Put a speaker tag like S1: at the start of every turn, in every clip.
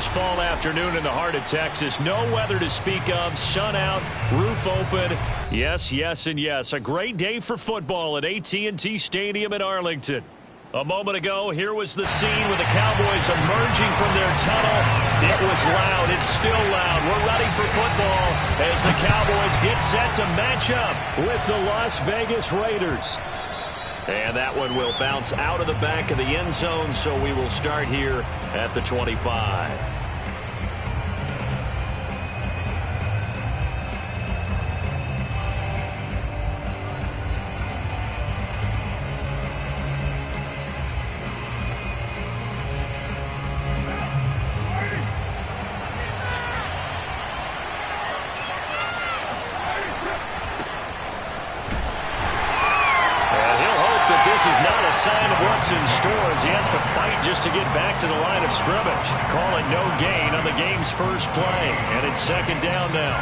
S1: gorgeous fall afternoon in the heart of Texas. No weather to speak of. Sun out, roof open. Yes, yes, and yes. A great day for football at AT&T Stadium in Arlington. A moment ago, here was the scene with the Cowboys emerging from their tunnel. It was loud. It's still loud. We're ready for football as the Cowboys get set to match up with the Las Vegas Raiders. And that one will bounce out of the back of the end zone, so we will start here at the 25.
S2: Sign of what's in store as he has to fight just to get back to the line of scrimmage. Call it no gain on the game's first play, and it's second down now.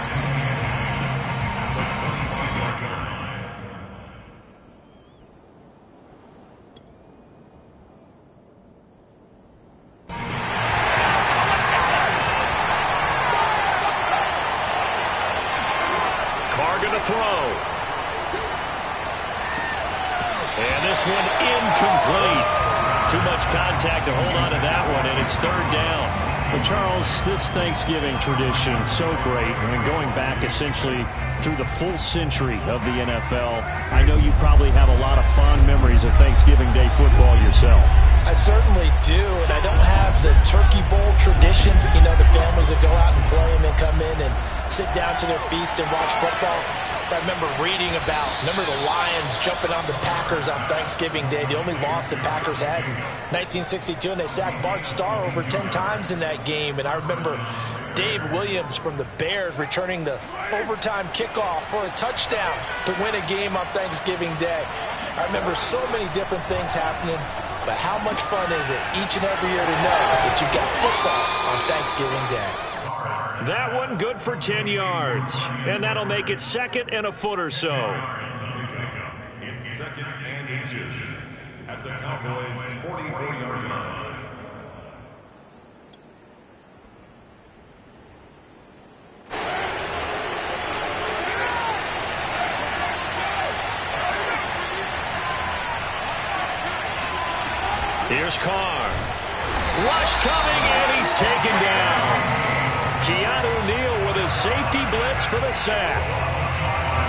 S2: Carr gonna throw. And this one incomplete. Too much contact to hold on to that one, and it's third down.
S1: But Charles, this Thanksgiving tradition, so great. I mean, going back essentially through the full century of the NFL, I know you probably have a lot of fond memories of Thanksgiving Day football yourself.
S3: I certainly do, and I don't have the Turkey Bowl tradition. You know, the families that go out and play and then come in and sit down to their feast and watch football. I remember reading the Lions jumping on the Packers on Thanksgiving Day, the only loss the Packers had in 1962, and they sacked Bart Starr over 10 times in that game. And I remember Dave Williams from the Bears returning the overtime kickoff for a touchdown to win a game on Thanksgiving Day. I remember so many different things happening, but how much fun is it each and every year to know that you've got football on Thanksgiving Day?
S2: That one good for 10 yards. And that'll make it second and a foot or so.
S4: It's second and inches at the Cowboys' 44-yard line.
S2: Here's Carr. Rush coming, and he's taken down. Keanu Neal with a safety blitz for the sack.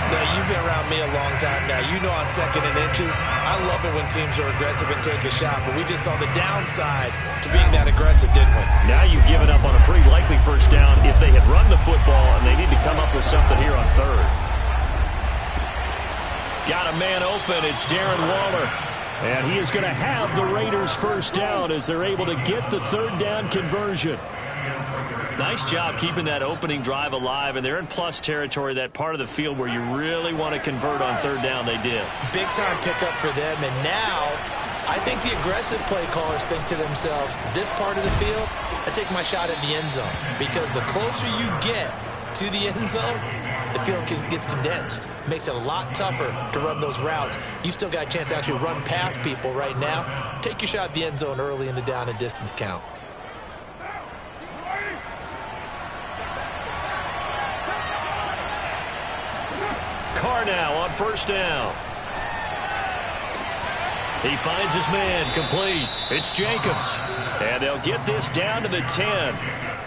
S3: Now, you've been around me a long time now. You know on second and inches, I love it when teams are aggressive and take a shot, but we just saw the downside to being that aggressive, didn't we?
S2: Now you've given up on a pretty likely first down if they had run the football, and they need to come up with something here on third. Got a man open. It's Darren Waller. And he is going to have the Raiders first down as they're able to get the third down conversion. Nice job keeping that opening drive alive, and they're in plus territory, that part of the field where you really want to convert on third down. They did.
S3: Big-time pickup for them, and now I think the aggressive play callers think to themselves, this part of the field, I take my shot at the end zone, because the closer you get to the end zone, the field gets condensed. Makes it a lot tougher to run those routes. You still got a chance to actually run past people right now. Take your shot at the end zone early in the down and distance count.
S2: Carr now on first down. He finds his man, complete. It's Jacobs. And they'll get this down to the 10.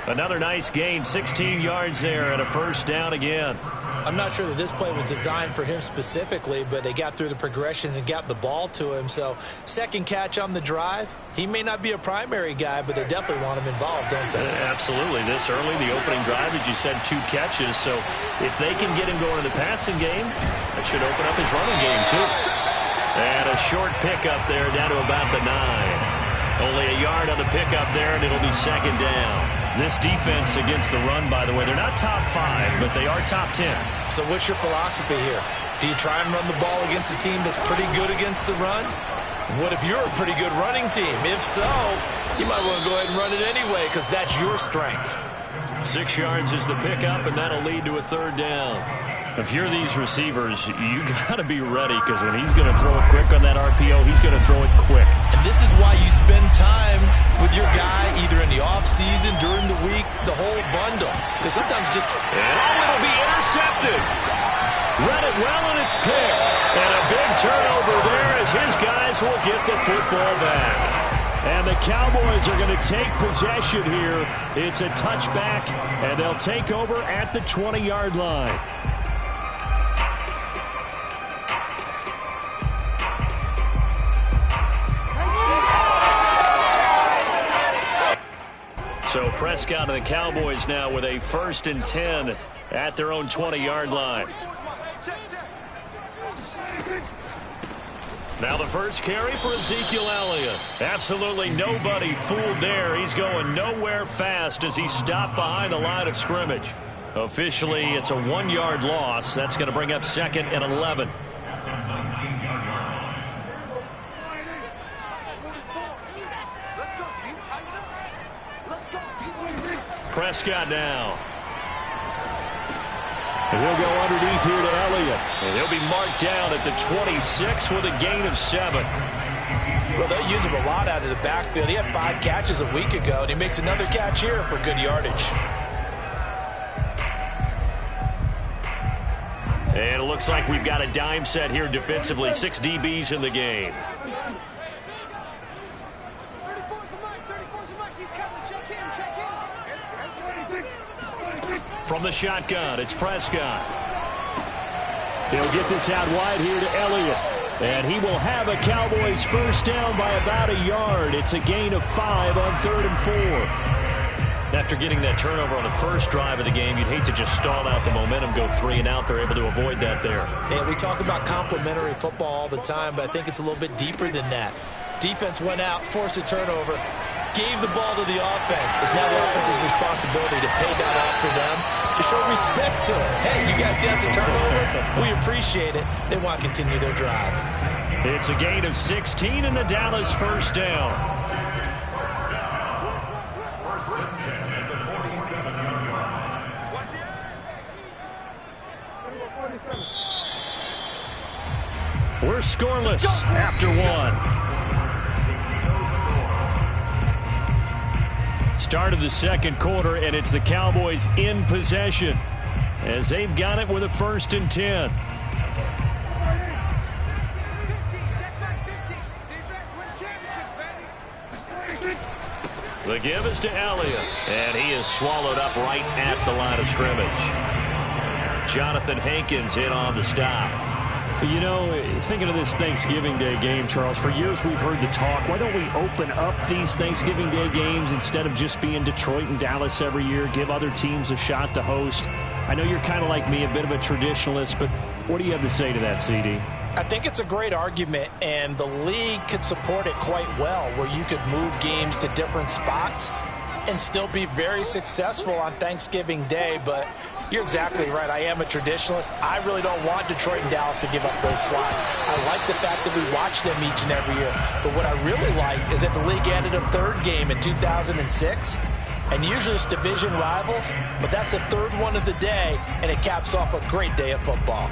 S2: Another nice gain, 16 yards there, and a first down again.
S3: I'm not sure that this play was designed for him specifically, but they got through the progressions and got the ball to him. So second catch on the drive. He may not be a primary guy, but they definitely want him involved, don't they?
S2: Absolutely. This early, the opening drive, as you said, 2 catches. So if they can get him going in the passing game, that should open up his running game too. And a short pickup there down to about the 9. Only a yard on the pickup there, and it'll be second down. This defense against the run, by the way, they're not top 5, but they are top 10.
S3: So what's your philosophy here? Do you try and run the ball against a team that's pretty good against the run? What if you're a pretty good running team? If so, you might want to go ahead and run it anyway because that's your strength.
S2: 6 yards is the pickup, and that'll lead to a third down. If you're these receivers, you got to be ready because when he's going to throw it quick on that RPO, he's going to throw it quick.
S3: And this is why you spend time with your guy either in the offseason, during the week, the whole bundle. Because sometimes just...
S1: And it'll be intercepted. Read it well, and it's picked. And a big turnover there as his guys will get the football back. And the Cowboys are going to take possession here. It's a touchback, and they'll take over at the 20-yard line. So Prescott and the Cowboys now with a 1st and 10 at their own 20-yard line. Now the first carry for Ezekiel Elliott. Absolutely nobody fooled there. He's going nowhere fast as he stopped behind the line of scrimmage. Officially, it's a 1-yard loss. That's going to bring up 2nd and 11. Prescott now. And he'll go underneath here to Elliott. And he'll be marked down at the 26 with a gain of 7.
S3: Well, they use him a lot out of the backfield. He had 5 catches a week ago, and he makes another catch here for good yardage.
S1: And it looks like we've got a dime set here defensively. 6 DBs in the game. From the shotgun, it's Prescott. He'll get this out wide here to Elliott. And he will have a Cowboys first down by about a yard. It's a gain of 5 on 3rd and 4. After getting that turnover on the first drive of the game, you'd hate to just stall out the momentum, go 3 and out. They're able to avoid that there.
S3: Yeah, we talk about complementary football all the time, but I think it's a little bit deeper than that. Defense went out, forced a turnover, gave the ball to the offense. It's now the offense's responsibility to pay that off for them, to show respect to it. Hey, you guys got some turnover. We appreciate it. They want to continue their drive.
S1: It's a gain of 16 and the Dallas first down. We're scoreless after 1. Start of the second quarter, and it's the Cowboys in possession as they've got it with a 1st and 10. The give is to Elliott, and he is swallowed up right at the line of scrimmage. Jonathan Hankins in on the stop.
S2: You know, thinking of this Thanksgiving Day game, Charles, for years we've heard the talk, why don't we open up these Thanksgiving Day games instead of just being Detroit and Dallas every year, give other teams a shot to host? I know you're kind of like me, a bit of a traditionalist, but what do you have to say to that, CD?
S3: I think it's a great argument, and the league could support it quite well, where you could move games to different spots and still be very successful on Thanksgiving Day. But you're exactly right. I am a traditionalist. I really don't want Detroit and Dallas to give up those slots. I like the fact that we watch them each and every year. But what I really like is that the league added a 3rd game in 2006. And usually it's division rivals, but that's the 3rd one of the day, and it caps off a great day of football.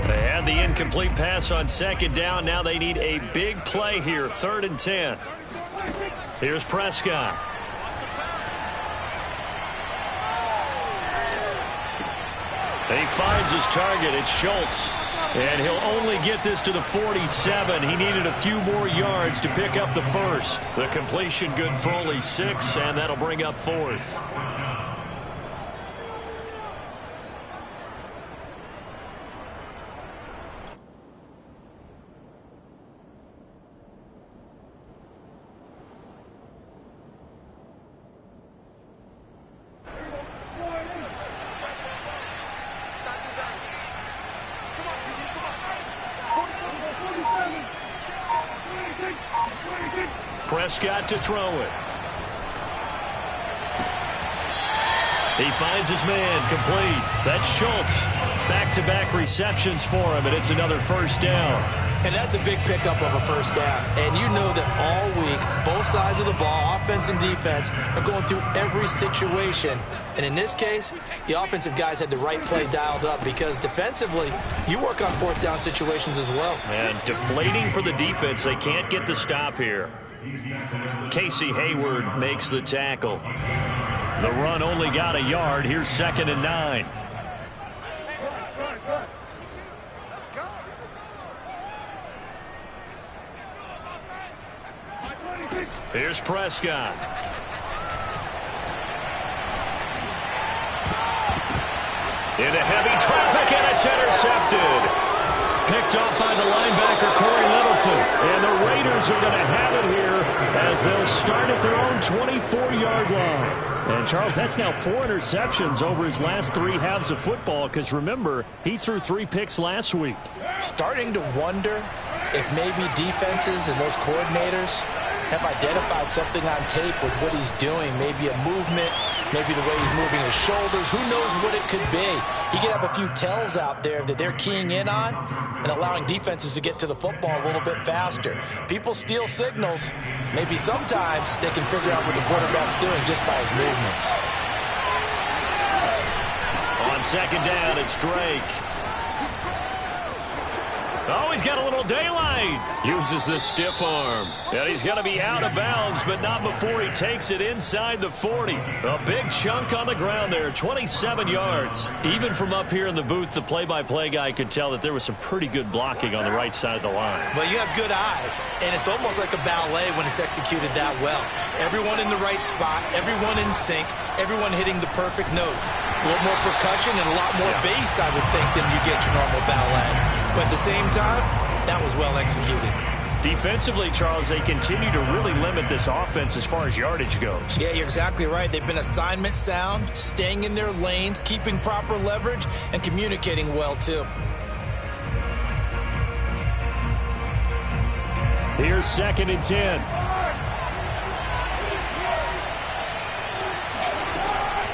S1: They had the incomplete pass on 2nd down. Now they need a big play here, 3rd and 10. Here's Prescott. He finds his target. It's Schultz. And he'll only get this to the 47. He needed a few more yards to pick up the 1st. The completion good for only 6, and that'll bring up 4th. Prescott to throw it. He finds his man, complete. That's Schultz. Back-to-back receptions for him, and it's another first down.
S3: And that's a big pickup of a first down. And you know that all week, both sides of the ball, offense and defense, are going through every situation. And in this case, the offensive guys had the right play dialed up because defensively, you work on fourth down situations as well.
S1: And deflating for the defense. They can't get the stop here. Casey Hayward makes the tackle. The run only got a yard. Here's 2nd and 9. Here's Prescott. Into heavy traffic, and it's intercepted. Picked off by the linebacker, Corey Littleton. And the Raiders are going to have it here as they'll start at their own 24-yard line. And, Charles, that's now 4 interceptions over his last 3 halves of football because, remember, he threw 3 picks last week.
S3: Starting to wonder if maybe defenses and those coordinators have identified something on tape with what he's doing. Maybe a movement, maybe the way he's moving his shoulders. Who knows what it could be? He could have a few tells out there that they're keying in on and allowing defenses to get to the football a little bit faster. People steal signals. Maybe sometimes they can figure out what the quarterback's doing just by his movements.
S1: On 2nd down, it's Drake. Oh, he's got a little daylight. Uses the stiff arm. And he's going to be out of bounds, but not before he takes it inside the 40. A big chunk on the ground there, 27 yards. Even from up here in the booth, the play-by-play guy could tell that there was some pretty good blocking on the right side of the line.
S3: Well, you have good eyes, and it's almost like a ballet when it's executed that well. Everyone in the right spot, everyone in sync, everyone hitting the perfect notes. A little more percussion and a lot more bass, I would think, than you get your normal ballet. But at the same time, that was well executed.
S1: Defensively, Charles, they continue to really limit this offense as far as yardage goes.
S3: Yeah, you're exactly right. They've been assignment sound, staying in their lanes, keeping proper leverage, and communicating well, too.
S1: Here's 2nd and 10.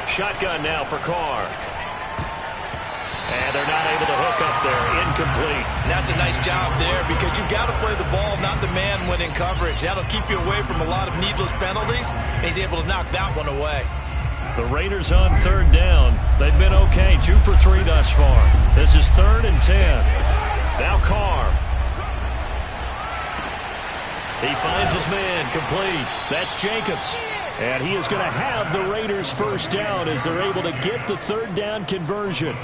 S1: Shotgun now for Carr. And they're not able to hook up there. Incomplete.
S3: And that's a nice job there because you've got to play the ball, not the man when in coverage. That'll keep you away from a lot of needless penalties, and he's able to knock that one away.
S1: The Raiders on 3rd down. They've been okay, 2 for 3 thus far. This is 3rd and 10. Now Carr. He finds his man, complete. That's Jacobs. And he is going to have the Raiders first down as they're able to get the 3rd down conversion.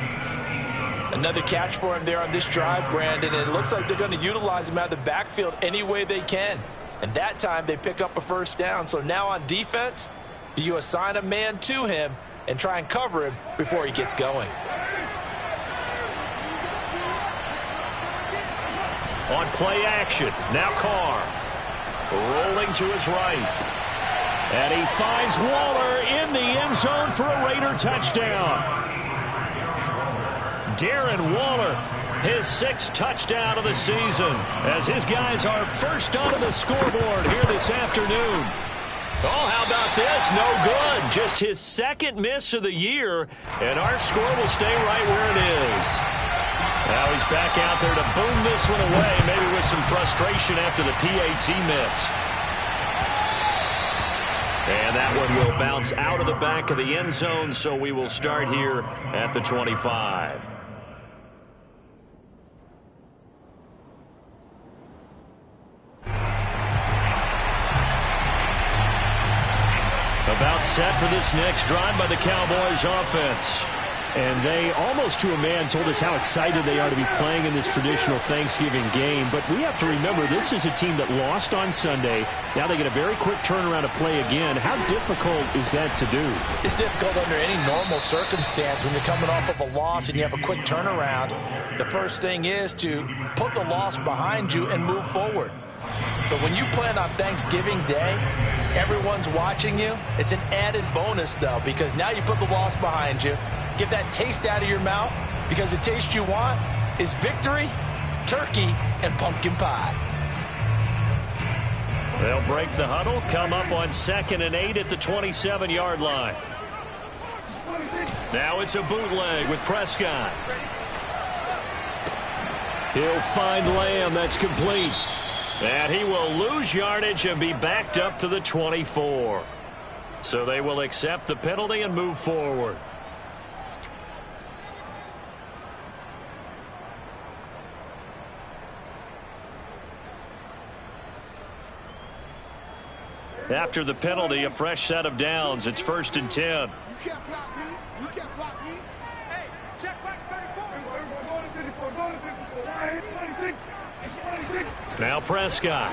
S3: Another catch for him there on this drive, Brandon. And it looks like they're going to utilize him out of the backfield any way they can. And that time they pick up a first down. So now on defense, do you assign a man to him and try and cover him before he gets going?
S1: On play action, now Carr. Rolling to his right. And he finds Waller in the end zone for a Raider touchdown. Darren Waller, his 6th touchdown of the season, as his guys are first onto the scoreboard here this afternoon. Oh, how about this? No good. Just his 2nd miss of the year, and our score will stay right where it is. Now he's back out there to boom this one away, maybe with some frustration after the PAT miss. And that one will bounce out of the back of the end zone, so we will start here at the 25. About set for this next drive by the Cowboys offense. And they, almost to a man, told us how excited they are to be playing in this traditional Thanksgiving game. But we have to remember, this is a team that lost on Sunday. Now they get a very quick turnaround to play again. How difficult is that to do?
S3: It's difficult under any normal circumstance when you're coming off of a loss and you have a quick turnaround. The first thing is to put the loss behind you and move forward. But when you plan on Thanksgiving Day, everyone's watching you. It's an added bonus, though, because now you put the loss behind you. Get that taste out of your mouth, because the taste you want is victory, turkey, and pumpkin pie.
S1: They'll break the huddle, come up on 2nd and 8 at the 27-yard line. Now it's a bootleg with Prescott. He'll find Lamb. That's complete. And he will lose yardage and be backed up to the 24. So they will accept the penalty and move forward. After the penalty, a fresh set of downs. It's 1st and 10.
S5: You can't block me. You can't block me. Hey, check back 34.
S1: Now Prescott.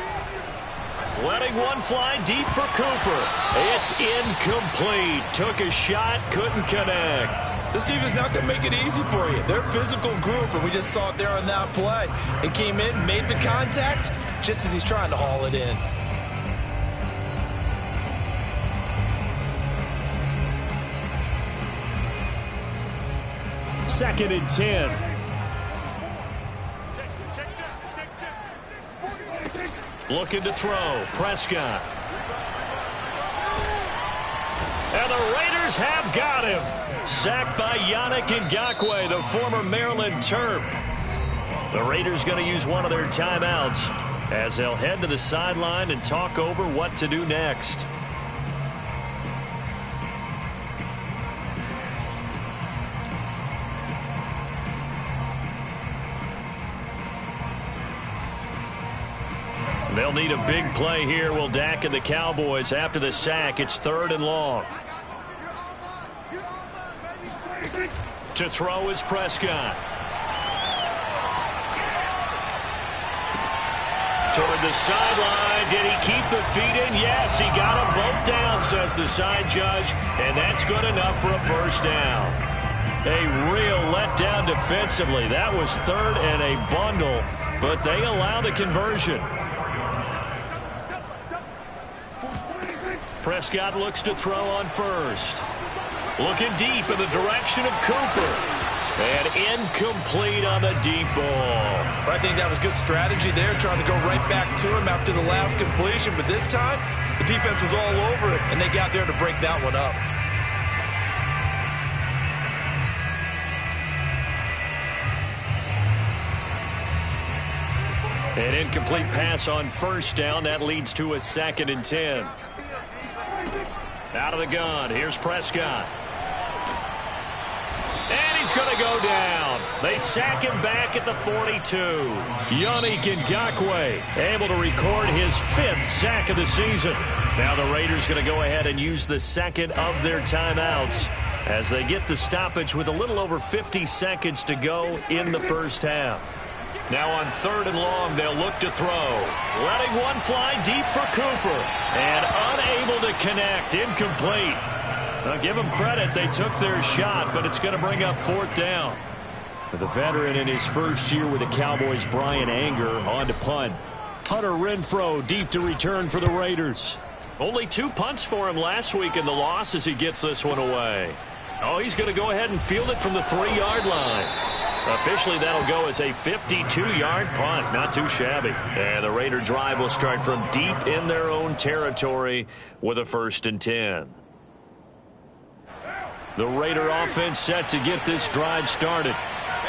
S1: Letting one fly deep for Cooper. It's incomplete. Took a shot, couldn't connect.
S3: This defense not going to make it easy for you. They're a physical group, and we just saw it there on that play. It came in, made the contact, just as he's trying to haul it in.
S1: Second and 10. Looking to throw. Prescott. And the Raiders have got him. Sacked by Yannick Ngakoue, the former Maryland Terp. The Raiders going to use one of their timeouts as they'll head to the sideline and talk over what to do next. They'll need a big play here, will Dak and the Cowboys. After the sack, it's 3rd and long. To throw is Prescott. Toward the sideline. Did he keep the feet in? Yes, he got them both down, says the side judge, and that's good enough for a 1st down. A real letdown defensively. That was 3rd and a bundle, but they allow the conversion. Prescott looks to throw on 1st. Looking deep in the direction of Cooper. And incomplete on the deep ball.
S3: I think that was good strategy there, trying to go right back to him after the last completion. But this time, the defense was all over it, and they got there to break that one up.
S1: An incomplete pass on 1st down. That leads to a 2nd and 10. Out of the gun. Here's Prescott. And he's going to go down. They sack him back at the 42. Yannick Ngakoue able to record his 5th sack of the season. Now the Raiders going to go ahead and use the 2nd of their timeouts as they get the stoppage with a little over 50 seconds to go in the 1st half. Now on 3rd and long, they'll look to throw. Letting one fly deep for Cooper. And unable to connect. Incomplete. Now give them credit. They took their shot, but it's going to bring up 4th down. The veteran in his 1st year with the Cowboys, Brian Anger, on to punt. Hunter Renfrow deep to return for the Raiders. Only 2 punts for him last week in the loss as he gets this one away. Oh, he's going to go ahead and field it from the 3-yard line. Officially, that'll go as a 52-yard punt. Not too shabby. And the Raider drive will start from deep in their own territory with a 1st and 10. The Raider offense set to get this drive started.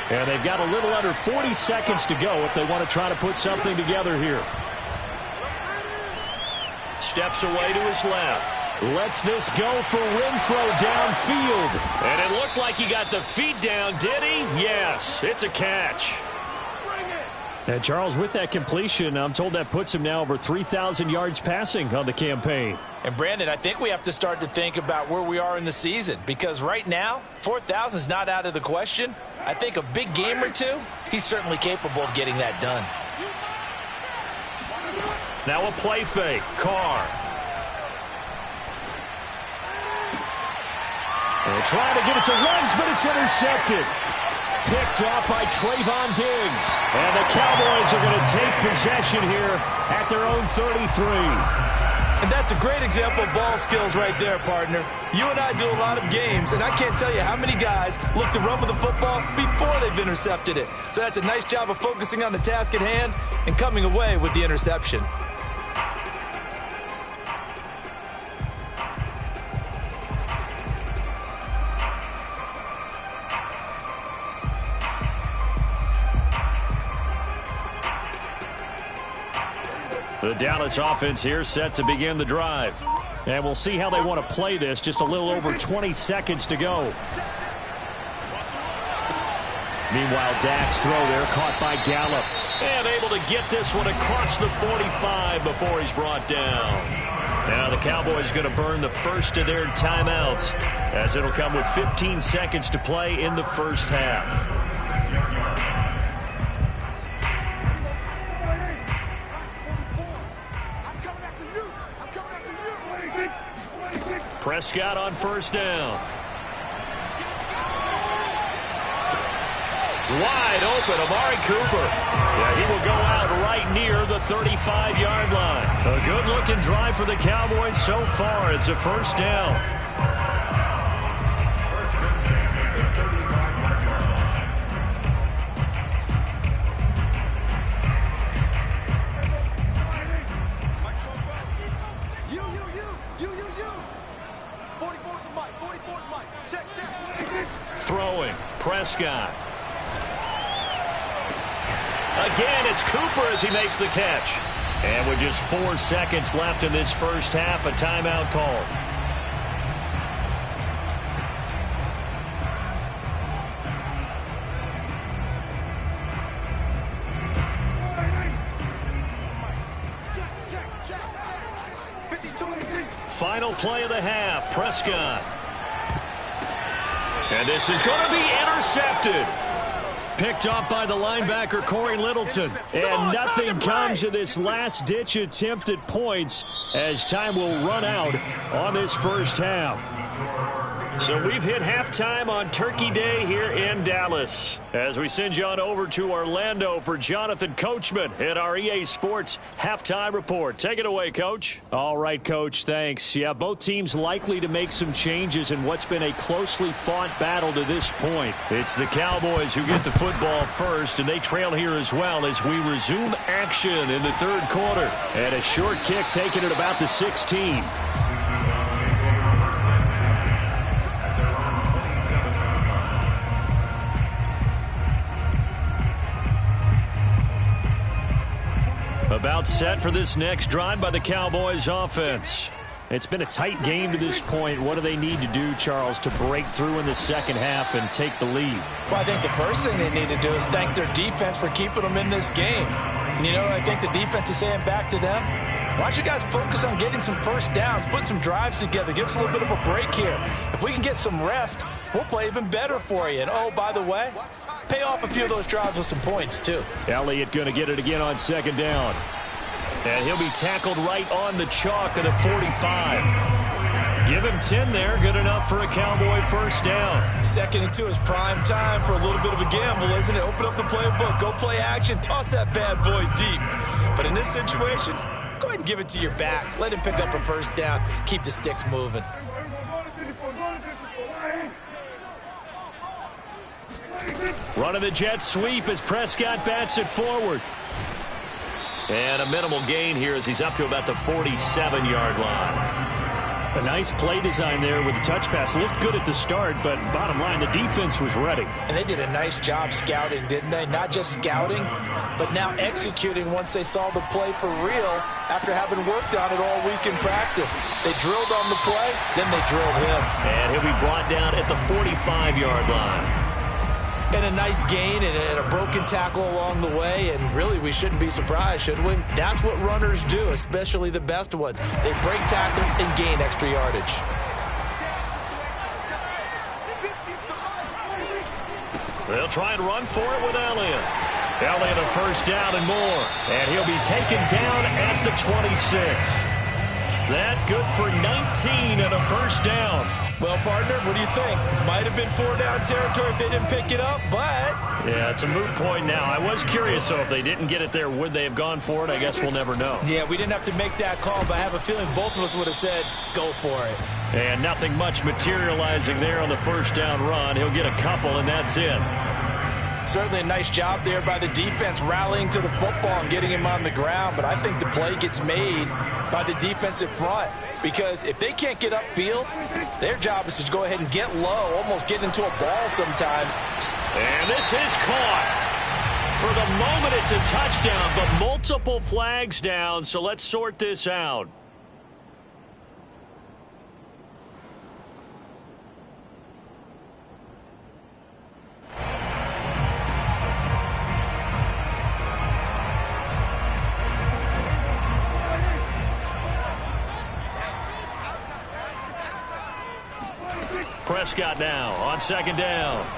S1: And they've got a little under 40 seconds to go if they want to try to put something together here. Steps away to his left. Lets this go for Renfrow downfield. And it looked like he got the feet down, did he? Yes, it's a catch. And Charles, with that completion, I'm told that puts him now over 3,000 yards passing on the campaign.
S3: And Brandon, I think we have to start to think about where we are in the season, because right now, 4,000 is not out of the question. I think a big game or two, he's certainly capable of getting that done.
S1: Now a play fake. Carr. And trying to get it to Ruggs, but it's intercepted. Picked off by Trayvon Diggs. And the Cowboys are going to take possession here at their own 33.
S3: And that's a great example of ball skills right there, partner. You and I do a lot of games, and I can't tell you how many guys look to run with the football before they've intercepted it. So that's a nice job of focusing on the task at hand and coming away with the interception.
S1: The Dallas offense here set to begin the drive. And we'll see how they want to play this. Just a little over 20 seconds to go. Meanwhile, Dak's throw there caught by Gallup. And able to get this one across the 45 before he's brought down. Now the Cowboys going to burn the first of their timeouts, as it'll come with 15 seconds to play in the first half. Prescott on first down. Wide open, Amari Cooper. Yeah, he will go out right near the 35-yard line. A good-looking drive for the Cowboys so far. It's a first down. Throwing, Prescott. Again, it's Cooper as he makes the catch. And with just 4 seconds left in this first half, a timeout called. Final play of the half, Prescott. And this is going to be intercepted. Picked up by the linebacker, Corey Littleton. And nothing comes of this last-ditch attempt at points as time will run out on this first half. So we've hit halftime on Turkey Day here in Dallas. As we send you on over to Orlando for Jonathan Coachman at our EA Sports Halftime Report. Take it away, Coach. All right, Coach, thanks. Yeah, both teams likely to make some changes in what's been a closely fought battle to this point. It's the Cowboys who get the football first, and they trail here as well as we resume action in the third quarter. And a short kick taken at about the 16. About set for this next drive by the Cowboys offense. It's been a tight game to this point. What do they need to do, Charles, to break through in the second half and take the lead?
S3: Well, I think the first thing they need to do is thank their defense for keeping them in this game. And you know what I think the defense is saying back to them? Why don't you guys focus on getting some first downs, put some drives together, give us a little bit of a break here. If we can get some rest, we'll play even better for you. And, oh, by the way, pay off a few of those drives with some points, too.
S1: Elliott going to get it again on second down. And he'll be tackled right on the chalk of the 45. Give him 10 there. Good enough for a Cowboy first down.
S3: Second and 2 is prime time for a little bit of a gamble, isn't it? Open up the playbook. Go play action. Toss that bad boy deep. But in this situation, go ahead and give it to your back. Let him pick up a first down. Keep the sticks moving.
S1: Running the jet sweep as Prescott bats it forward. And a minimal gain here as he's up to about the 47-yard line. A nice play design there with the touch pass. Looked good at the start, but bottom line, the defense was ready.
S3: And they did a nice job scouting, didn't they? Not just scouting, but now executing once they saw the play for real after having worked on it all week in practice. They drilled on the play, then they drilled him.
S1: And he'll be brought down at the 45-yard line.
S3: And a nice gain and a broken tackle along the way, and really we shouldn't be surprised, should we? That's what runners do, especially the best ones. They break tackles and gain extra yardage.
S1: They'll try and run for it with Elliott. Elliott a first down and more, and he'll be taken down at the 26. That good for 19 and a first down.
S3: Well, partner, what do you think? Might have been 4-down territory if they didn't pick it up, but...
S1: Yeah, it's a moot point now. I was curious, so if they didn't get it there, would they have gone for it? I guess we'll never know.
S3: Yeah, we didn't have to make that call, but I have a feeling both of us would have said, go for it.
S1: And nothing much materializing there on the first down run. He'll get a couple, and that's it.
S3: Certainly a nice job there by the defense rallying to the football and getting him on the ground, but I think the play gets made by the defensive front because if they can't get upfield, their job is to go ahead and get low, almost get into a ball sometimes.
S1: And this is caught. For the moment, it's a touchdown, but multiple flags down, so let's sort this out. Prescott now on second down.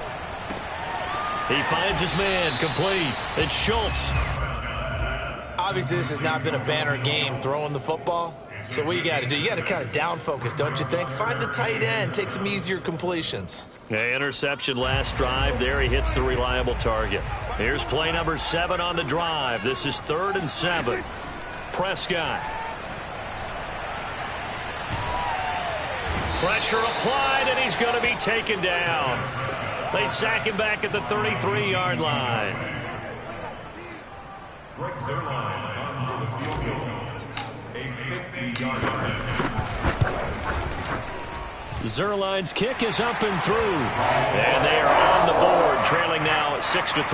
S1: He finds his man, complete. It's Schultz.
S3: Obviously, this has not been a banner game throwing the football. So what you got to do, you got to kind of down focus, don't you think? Find the tight end, take some easier completions.
S1: Interception last drive. There he hits the reliable target. Here's play number 7 on the drive. This is 3rd and 7. Prescott. Pressure applied, and he's going to be taken down. They sack him back at the 33-yard line.
S4: Greg Zuerlein on for the field goal. A 50-yard attempt.
S1: Zuerlein's kick is up and through. And they are on the board, trailing now 6-3.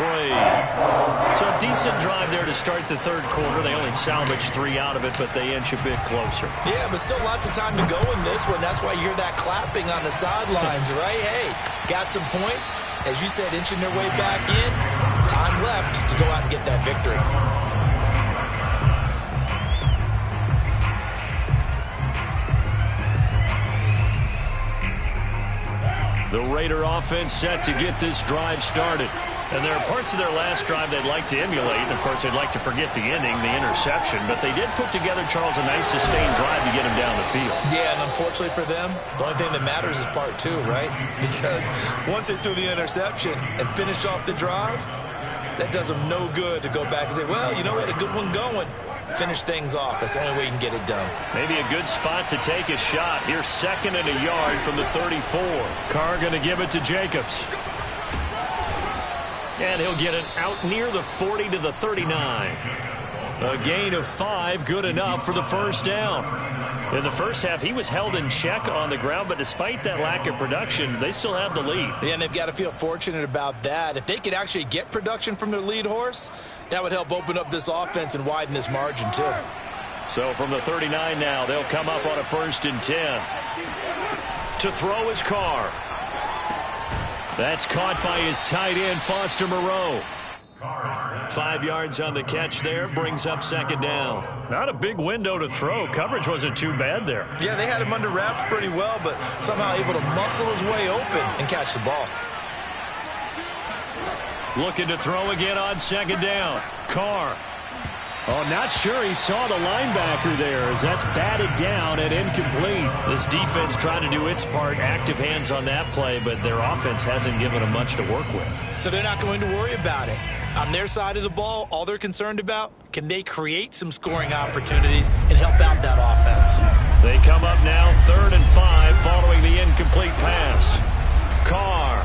S1: So a decent drive there to start the third quarter. They only salvaged 3 out of it, but they inch a bit closer.
S3: Yeah, but still lots of time to go in this one. That's why you hear that clapping on the sidelines, right? Hey, got some points. As you said, inching their way back in. Time left to go out and get that victory.
S1: The Raider offense set to get this drive started. And there are parts of their last drive they'd like to emulate. And, of course, they'd like to forget the ending, the interception. But they did put together, Charles, a nice sustained drive to get him down the field.
S3: Yeah, and unfortunately for them, the only thing that matters is part 2, right? Because once they threw the interception and finished off the drive, that does them no good to go back and say, well, you know, we had a good one going. Finish things off. That's the only way you can get it done.
S1: Maybe a good spot to take a shot. Here's 2nd and a yard from the 34. Carr going to give it to Jacobs. And he'll get it out near the 40 to the 39. A gain of 5, good enough for the first down. In the first half, he was held in check on the ground, but despite that lack of production, they still have the lead.
S3: Yeah, and they've got to feel fortunate about that. If they could actually get production from their lead horse, that would help open up this offense and widen this margin, too.
S1: So from the 39 now, they'll come up on a 1st and 10. To throw is Carr. That's caught by his tight end, Foster Moreau. 5 yards on the catch there, brings up 2nd down. Not a big window to throw. Coverage wasn't too bad there.
S3: Yeah, they had him under wraps pretty well, but somehow able to muscle his way open and catch the ball.
S1: Looking to throw again on 2nd down. Carr. Oh, not sure he saw the linebacker there as that's batted down and incomplete. This defense trying to do its part, active hands on that play, but their offense hasn't given them much to work with.
S3: So they're not going to worry about it. On their side of the ball, all they're concerned about, can they create some scoring opportunities and help out that offense?
S1: They come up now 3rd and 5 following the incomplete pass. Carr.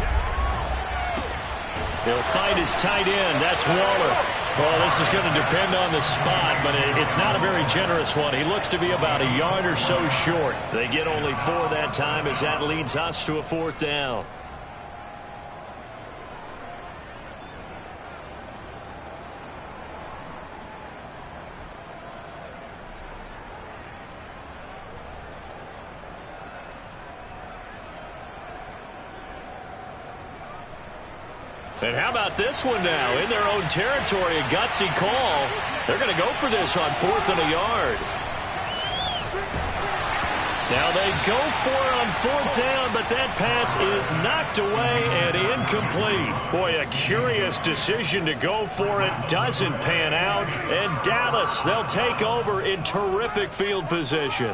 S1: He'll find his tight end. That's Waller. Well, this is going to depend on the spot, but it's not a very generous one. He looks to be about a yard or so short. They get only 4 that time as that leads us to a 4th down. And how about this one now? In their own territory, a gutsy call. They're going to go for this on 4th and a yard. Now they go for it on 4th down, but that pass is knocked away and incomplete. Boy, a curious decision to go for it. Doesn't pan out. And Dallas, they'll take over in terrific field position.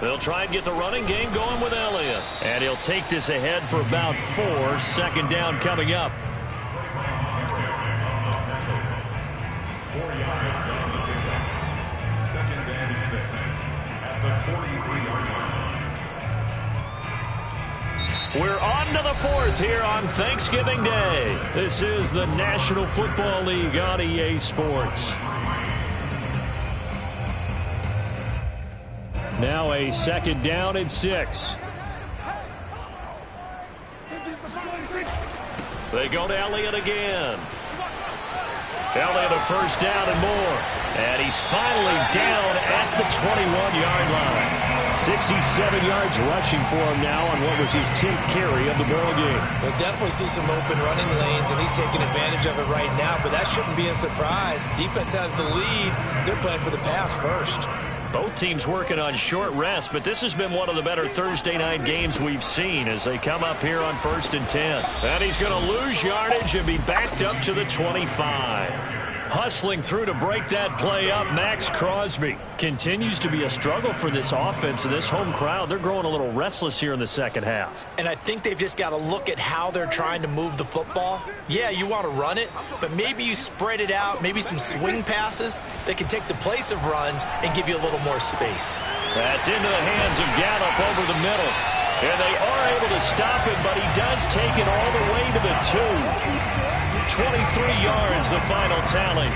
S1: They'll try and get the running game going with Elliott. And he'll take this ahead for about 4. 2nd down coming up.
S4: 4 yards on the pickup. 2nd and 6 at the 43-yard line.
S1: We're on to the 4th here on Thanksgiving Day. This is the National Football League on EA Sports. Now a 2nd down and 6. They go to Elliott again. Elliott a first down and more. And he's finally down at the 21-yard line. 67 yards rushing for him now on what was his 10th carry of the ball game.
S3: We'll definitely see some open running lanes, and he's taking advantage of it right now, but that shouldn't be a surprise. Defense has the lead. They're playing for the pass first.
S1: Both teams working on short rest, but this has been one of the better Thursday night games we've seen as they come up here on 1st and 10. And he's going to lose yardage and be backed up to the 25. Hustling through to break that play up, Max Crosby. Continues to be a struggle for this offense and this home crowd. They're growing a little restless here in the second half.
S3: And I think they've just got to look at how they're trying to move the football. Yeah, you want to run it, but maybe you spread it out, maybe some swing passes that can take the place of runs and give you a little more space.
S1: That's into the hands of Gallup over the middle. And they are able to stop him, but he does take it all the way to the 2. 23 yards, the final tally.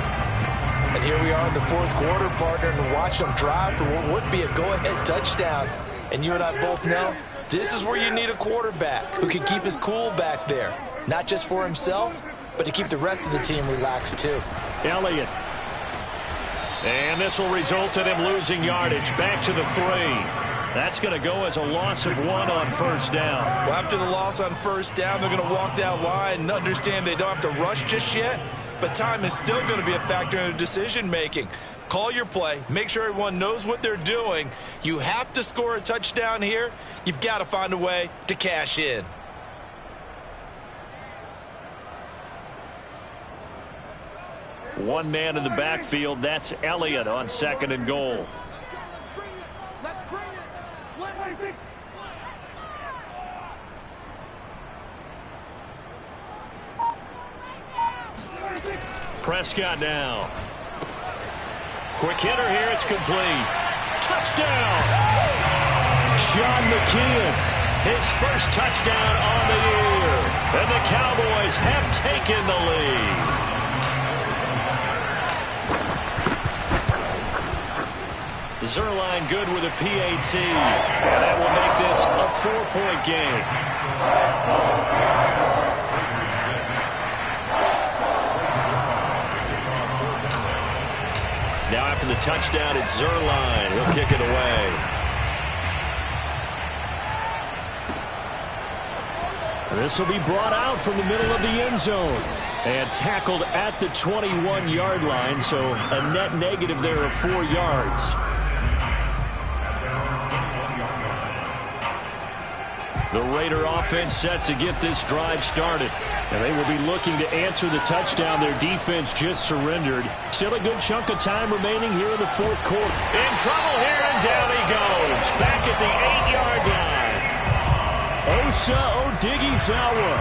S3: And here we are in the fourth quarter, partner, and watch them drive for what would be a go-ahead touchdown. And you and I both know this is where you need a quarterback who can keep his cool back there. Not just for himself, but to keep the rest of the team relaxed too.
S1: Elliott. And this will result in him losing yardage. Back to the 3. That's going to go as a loss of 1 on first down.
S3: Well, after the loss on first down, they're going to walk that line and understand they don't have to rush just yet, but time is still going to be a factor in the decision-making. Call your play. Make sure everyone knows what they're doing. You have to score a touchdown here. You've got to find a way to cash in.
S1: One man in the backfield. That's Elliott on 2nd and goal. Prescott now. Quick hitter here. It's complete. Touchdown! Sean McKeon. His first touchdown on the year. And the Cowboys have taken the lead. Zuerlein good with a PAT. And that will make this a 4-point game. Now after the touchdown, it's Zuerlein. He'll kick it away. This will be brought out from the middle of the end zone. And tackled at the 21-yard line, so a net negative there of 4 yards. The Raider offense set to get this drive started. And they will be looking to answer the touchdown their defense just surrendered. Still a good chunk of time remaining here in the fourth quarter. In trouble here, and down he goes. Back at the 8-yard line. Osa Odighizuwa.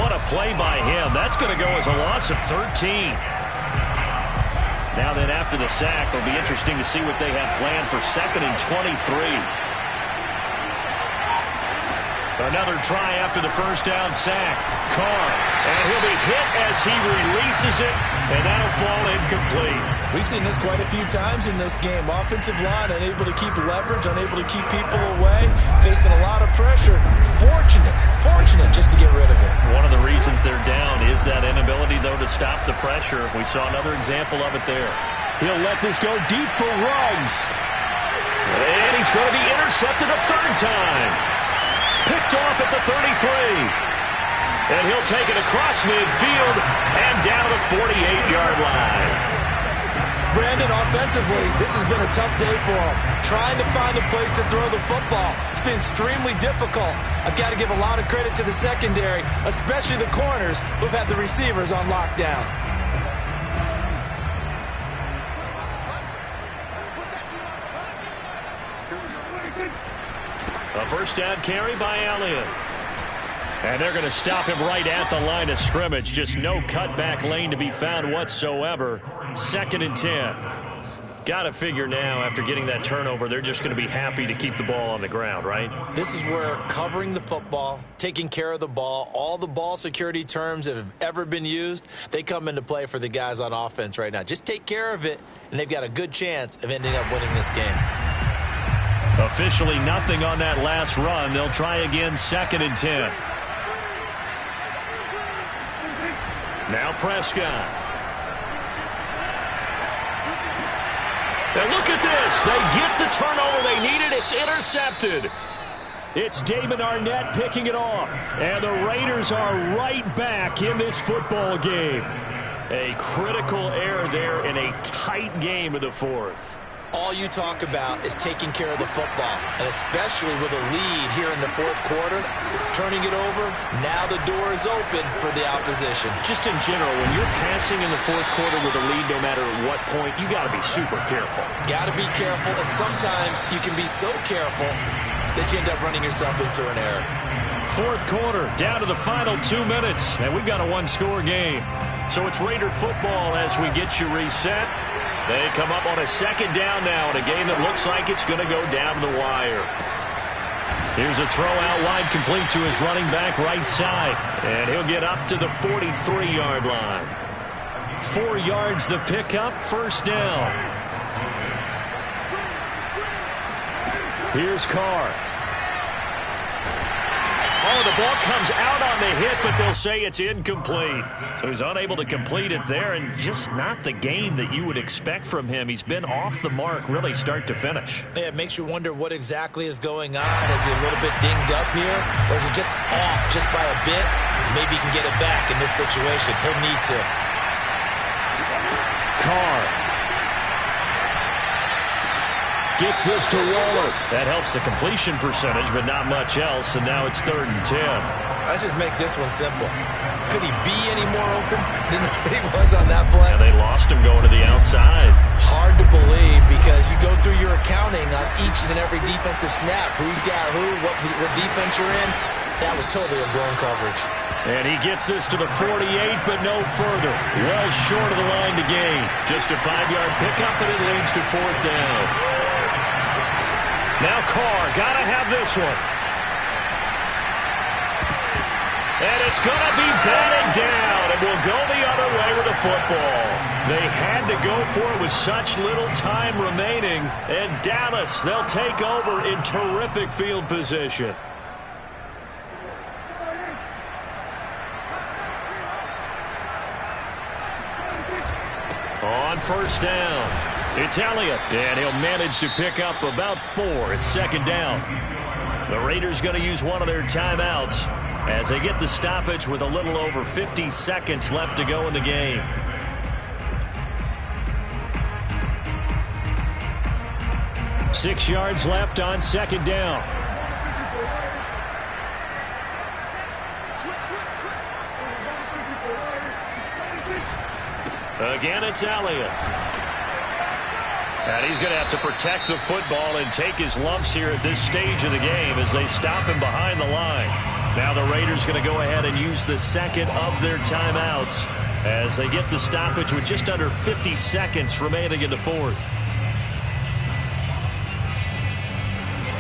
S1: What a play by him. That's going to go as a loss of 13. Now then, after the sack, it'll be interesting to see what they have planned for 2nd and 23. Another try after the first down sack. Carr. And he'll be hit as he releases it, and that'll fall incomplete.
S3: We've seen this quite a few times in this game. Offensive line unable to keep leverage, unable to keep people away, facing a lot of pressure. Fortunate just to get rid of it.
S1: One of the reasons they're down is that inability, though, to stop the pressure. We saw another example of it there. He'll let this go deep for Ruggs. And he's going to be intercepted a 3rd time. Picked off at the 33. And he'll take it across midfield and down the 48-yard line.
S3: Brandon, offensively, this has been a tough day for him. Trying to find a place to throw the football. It's been extremely difficult. I've got to give a lot of credit to the secondary, especially the corners who've had the receivers on lockdown.
S1: A first down carry by Elliott. And they're going to stop him right at the line of scrimmage. Just no cutback lane to be found whatsoever. 2nd and 10. Got to figure now, after getting that turnover, they're just going to be happy to keep the ball on the ground, right?
S3: This is where covering the football, taking care of the ball, all the ball security terms that have ever been used, they come into play for the guys on offense right now. Just take care of it, and they've got a good chance of ending up winning this game.
S1: Officially nothing on that last run. They'll try again, 2nd and 10. Now Prescott. And look at this. They get the turnover they needed. It's intercepted. It's Damon Arnett picking it off. And the Raiders are right back in this football game. A critical error there in a tight game of the fourth.
S3: All you talk about is taking care of the football, and especially with a lead here in the fourth quarter, turning it over, now the door is open for the opposition.
S1: Just in general, when you're passing in the fourth quarter with a lead, no matter what point, you got to be super careful.
S3: Got to be careful, and sometimes you can be so careful that you end up running yourself into an error.
S1: Fourth quarter, down to the final 2 minutes, and we've got a one-score game. So it's Raider football as we get you reset. They come up on a second down now in a game that looks like it's going to go down the wire. Here's a throw out wide, complete to his running back right side. And he'll get up to the 43-yard line. 4 yards the pickup, first down. Here's Carr. Oh, the ball comes out on the hit, but they'll say it's incomplete. So he's unable to complete it there, and just not the game that you would expect from him. He's been off the mark really start to finish.
S3: Yeah, it makes you wonder what exactly is going on. Is he a little bit dinged up here, or is it just off just by a bit? Maybe he can get it back in this situation. He'll need to.
S1: Carr gets this to Waller. That helps the completion percentage, but not much else, and now it's 3rd and 10.
S3: Let's just make this one simple. Could he be any more open than he was on that play?
S1: And they lost him going to the outside.
S3: Hard to believe because you go through your accounting on each and every defensive snap. Who's got who, what defense you're in. That was totally a blown coverage.
S1: And he gets this to the 48, but no further. Well short of the line to gain. Just a 5-yard pickup, and it leads to 4th down. Now Carr, gotta have this one. And it's gonna be batted down, and we'll go the other way with the football. They had to go for it with such little time remaining, and Dallas, they'll take over in terrific field position. On first down. It's Elliott, and he'll manage to pick up about 4. It's 2nd down. The Raiders going to use one of their timeouts as they get the stoppage with a little over 50 seconds left to go in the game. Six yards left on 2nd down. Again, it's Elliott. And he's going to have to protect the football and take his lumps here at this stage of the game as they stop him behind the line. Now the Raiders going to go ahead and use the second of their timeouts as they get the stoppage with just under 50 seconds remaining in the fourth.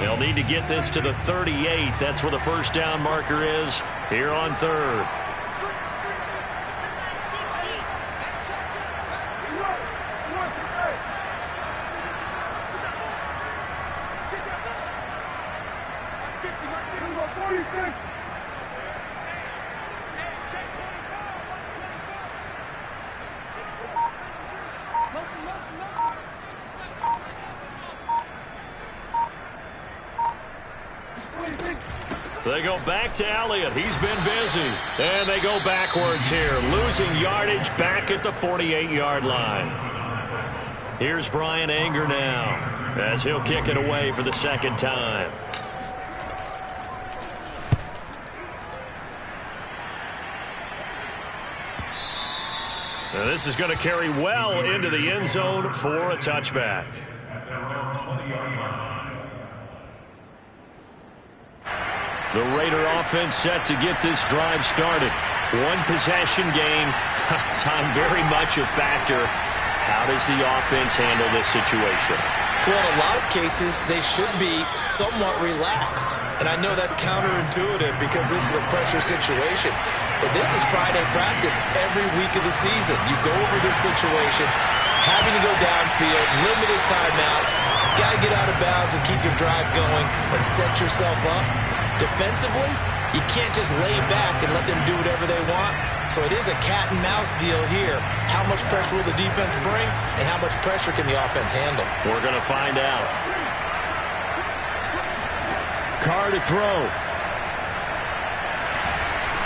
S1: They'll need to get this to the 38. That's where the first down marker is here on 3rd. They go back to Elliott. He's been busy. And they go backwards here, losing yardage back at the 48-yard line. Here's Brian Anger now as he'll kick it away for the second time. Now this is going to carry well into the end zone for a touchback. The Raider offense set to get this drive started. One possession game. Time very much a factor. How does the offense handle this situation?
S3: Well, in a lot of cases, they should be somewhat relaxed. And I know that's counterintuitive because this is a pressure situation. But this is Friday practice every week of the season. You go over this situation, having to go downfield, limited timeouts, got to get out of bounds and keep your drive going and set yourself up. Defensively, you can't just lay back and let them do whatever they want. So it is a cat and mouse deal here. How much pressure will the defense bring, and how much pressure can the offense handle?
S2: We're going to find out. Carr to throw.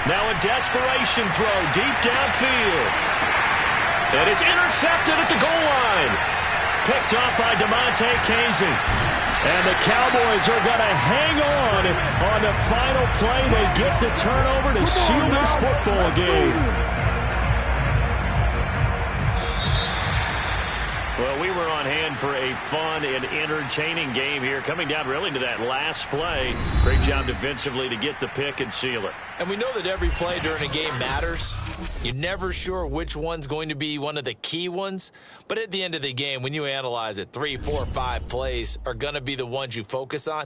S2: Now a desperation throw deep downfield. And it's intercepted at the goal line. Picked up by DeMonte Casey. And the Cowboys are going to hang on the final play. They get the turnover to seal this football game. Well, we were on hand for a fun and entertaining game here, coming down really to that last play. Great job defensively to get the pick and seal it.
S3: And we know that every play during a game matters. You're never sure which one's going to be one of the key ones. But at the end of the game, when you analyze it, 3, 4, 5 plays are going to be the ones you focus on.